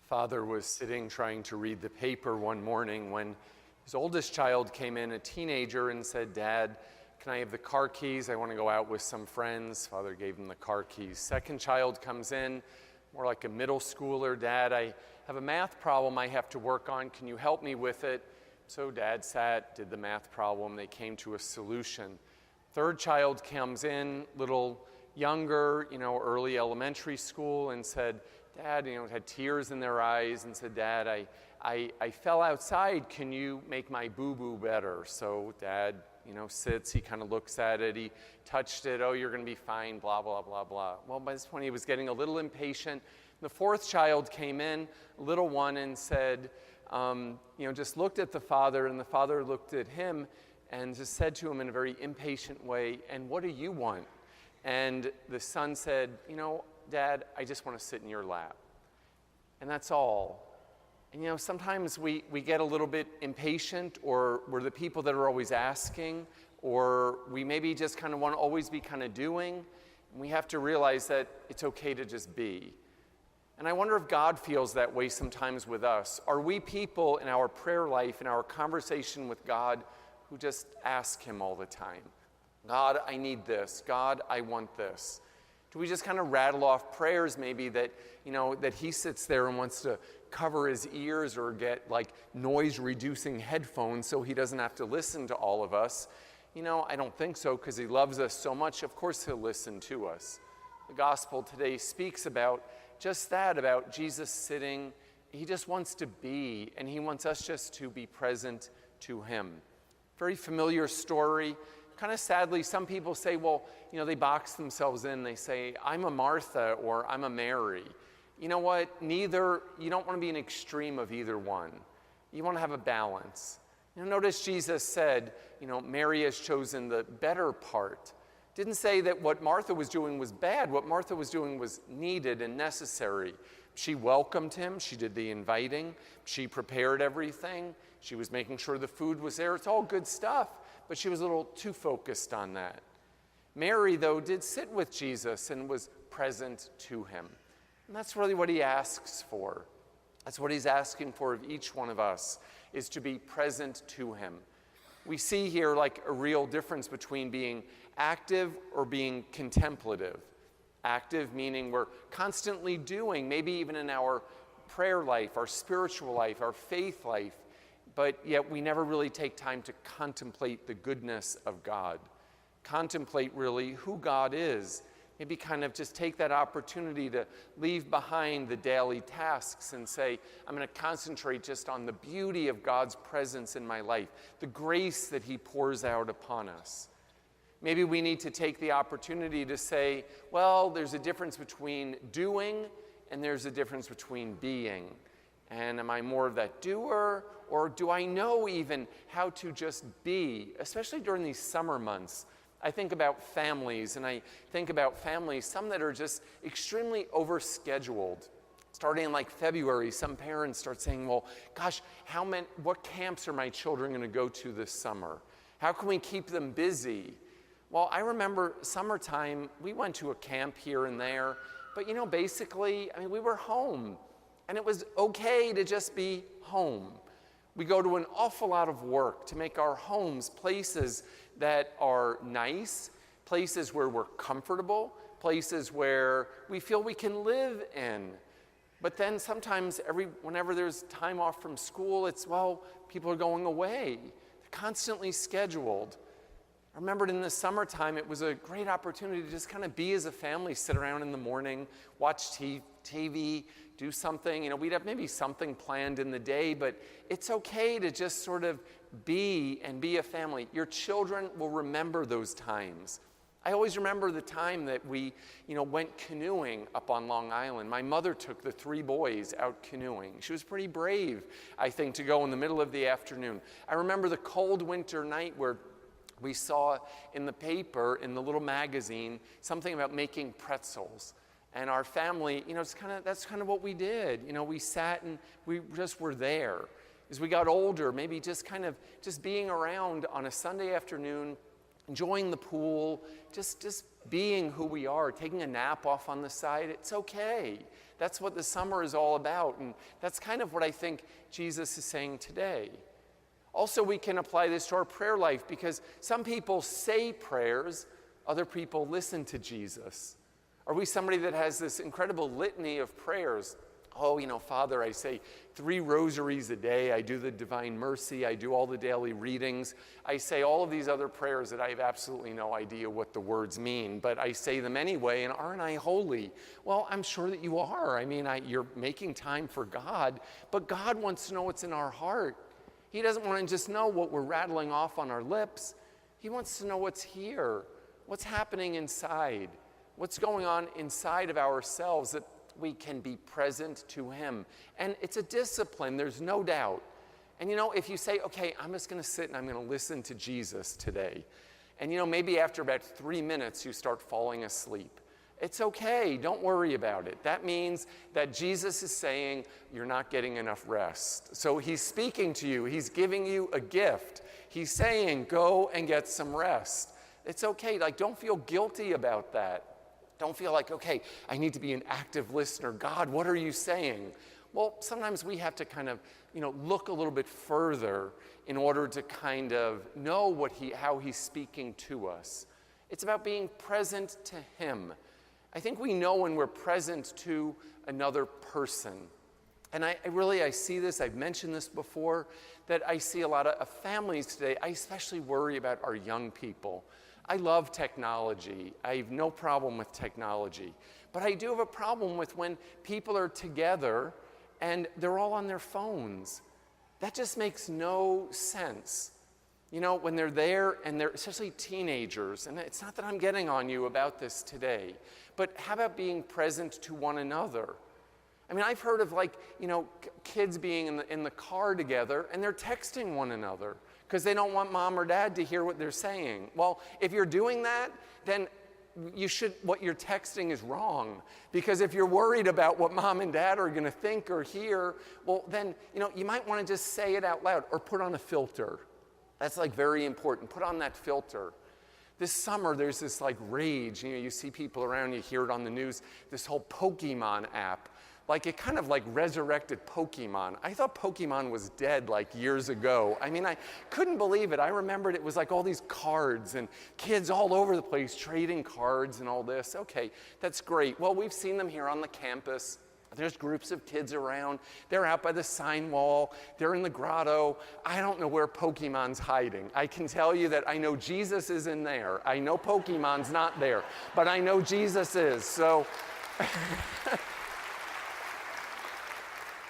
Father was sitting trying to read the paper one morning when his oldest child came in, a teenager, and said, "Dad, can I have the car keys? I want to go out with some friends." Father gave him the car keys. Second child comes in, more like a middle schooler. "Dad, I have a math problem I have to work on. Can you help me with it?" So Dad sat, did the math problem. They came to a solution. Third child comes in, little younger, early elementary school, and said, "Dad," had tears in their eyes, and said, "Dad, I fell outside. Can you make my boo-boo better?" So Dad, sits, he kind of looks at it, he touched it, "Oh, you're going to be fine, blah, blah, blah, blah." Well, by this point, he was getting a little impatient. The fourth child came in, a little one, and said, just looked at the father, and the father looked at him and just said to him in a very impatient way, "And what do you want?" And the son said, "Dad, I just want to sit in your lap." And that's all. And sometimes we get a little bit impatient, or we're the people that are always asking, or we maybe just kind of want to always be kind of doing. And we have to realize that it's okay to just be. And I wonder if God feels that way sometimes with us. Are we people in our prayer life, in our conversation with God, who just ask him all the time? "God, I need this. God, I want this." Do we just kind of rattle off prayers maybe that, that he sits there and wants to cover his ears or get like noise-reducing headphones so he doesn't have to listen to all of us? I don't think so, because he loves us so much. Of course he'll listen to us. The gospel today speaks about just that, about Jesus sitting. He just wants to be, and he wants us just to be present to him. Very familiar story. Kind of sadly, some people say, well, they box themselves in. They say, "I'm a Martha," or "I'm a Mary." You know what? You don't want to be an extreme of either one. You want to have a balance. Notice Jesus said, Mary has chosen the better part. Didn't say that what Martha was doing was bad. What Martha was doing was needed and necessary. She welcomed him. She did the inviting. She prepared everything. She was making sure the food was there. It's all good stuff. But she was a little too focused on that. Mary, though, did sit with Jesus and was present to him. And that's really what he asks for. That's what he's asking for of each one of us, is to be present to him. We see here like a real difference between being active or being contemplative. Active meaning we're constantly doing, maybe even in our prayer life, our spiritual life, our faith life, but yet we never really take time to contemplate the goodness of God. Contemplate really who God is. Maybe kind of just take that opportunity to leave behind the daily tasks and say, I'm going to concentrate just on the beauty of God's presence in my life, the grace that he pours out upon us. Maybe we need to take the opportunity to say, well, there's a difference between doing and there's a difference between being. And am I more of that doer, or do I know even how to just be, especially during these summer months? I think about families, and I think about families, some that are just extremely overscheduled. Starting in like February, some parents start saying, well, gosh, what camps are my children going to go to this summer? How can we keep them busy? Well, I remember summertime, we went to a camp here and there, but basically, we were home. And it was okay to just be home. We go to an awful lot of work to make our homes places that are nice, places where we're comfortable, places where we feel we can live in. But then sometimes whenever there's time off from school, people are going away. They're constantly scheduled. I remembered in the summertime, it was a great opportunity to just kind of be as a family, sit around in the morning, watch TV, do something. We'd have maybe something planned in the day, but it's okay to just sort of be and be a family. Your children will remember those times. I always remember the time that we, went canoeing up on Long Island. My mother took the 3 boys out canoeing. She was pretty brave, I think, to go in the middle of the afternoon. I remember the cold winter night where we saw in the paper, in the little magazine, something about making pretzels. And our family, that's kind of what we did. We sat and we just were there. As we got older, maybe just being around on a Sunday afternoon, enjoying the pool, just being who we are, taking a nap off on the side. It's okay. That's what the summer is all about. And that's kind of what I think Jesus is saying today. Also, we can apply this to our prayer life because some people say prayers, other people listen to Jesus. Are we somebody that has this incredible litany of prayers? Oh, Father, I say 3 rosaries a day. I do the Divine Mercy. I do all the daily readings. I say all of these other prayers that I have absolutely no idea what the words mean, but I say them anyway, and aren't I holy? Well, I'm sure that you are. You're making time for God, but God wants to know what's in our heart. He doesn't want to just know what we're rattling off on our lips. He wants to know what's here, what's happening inside, what's going on inside of ourselves that we can be present to him. And it's a discipline, there's no doubt. And if you say, okay, I'm just going to sit and I'm going to listen to Jesus today. And maybe after about 3 minutes you start falling asleep. It's okay, don't worry about it. That means that Jesus is saying you're not getting enough rest. So he's speaking to you, he's giving you a gift. He's saying, go and get some rest. It's okay, don't feel guilty about that. Don't feel like, okay, I need to be an active listener. God, what are you saying? Well, sometimes we have to kind of, look a little bit further in order to kind of know how he's speaking to us. It's about being present to him. I think we know when we're present to another person. And I see this, I've mentioned this before, that I see a lot of families today. I especially worry about our young people. I love technology. I have no problem with technology. But I do have a problem with when people are together and they're all on their phones. That just makes no sense. When they're there and they're, especially teenagers, and it's not that I'm getting on you about this today, but how about being present to one another? I've heard of kids being in the car together and they're texting one another because they don't want mom or dad to hear what they're saying. Well, if you're doing that, then what you're texting is wrong. Because if you're worried about what mom and dad are going to think or hear, well, then, you might want to just say it out loud or put on a filter. That's very important. Put on that filter. This summer, there's this rage. You see people around, you hear it on the news, this whole Pokemon app. It kind of resurrected Pokemon. I thought Pokemon was dead years ago. I couldn't believe it. I remembered it was all these cards and kids all over the place trading cards and all this. Okay, that's great. Well, we've seen them here on the campus. There's groups of kids around. They're out by the sign wall. They're in the grotto. I don't know where Pokemon's hiding. I can tell you that I know Jesus is in there. I know Pokemon's not there, but I know Jesus is. So,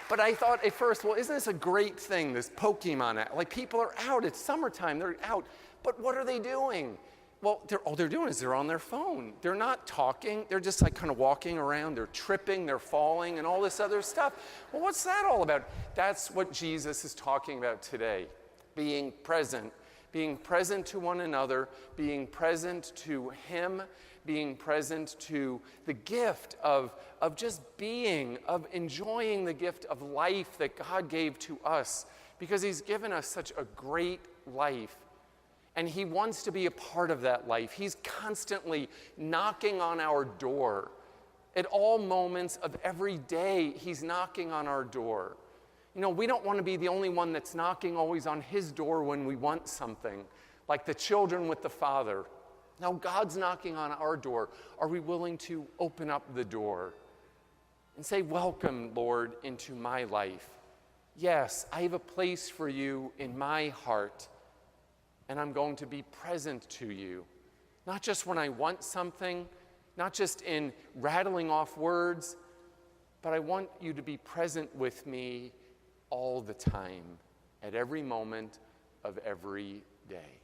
but I thought at first, well, isn't this a great thing, this Pokemon app? People are out. It's summertime. They're out. But what are they doing? Well, all they're doing is they're on their phone. They're not talking. They're just kind of walking around. They're tripping, they're falling, and all this other stuff. Well, what's that all about? That's what Jesus is talking about today. Being present to one another, being present to him, being present to the gift of just being, of enjoying the gift of life that God gave to us, because he's given us such a great life. And he wants to be a part of that life. He's constantly knocking on our door. At all moments of every day, he's knocking on our door. We don't want to be the only one that's knocking always on his door when we want something, like the children with the Father. Now, God's knocking on our door. Are we willing to open up the door and say, welcome, Lord, into my life? Yes, I have a place for you in my heart. And I'm going to be present to you. Not just when I want something, not just in rattling off words, but I want you to be present with me all the time, at every moment of every day.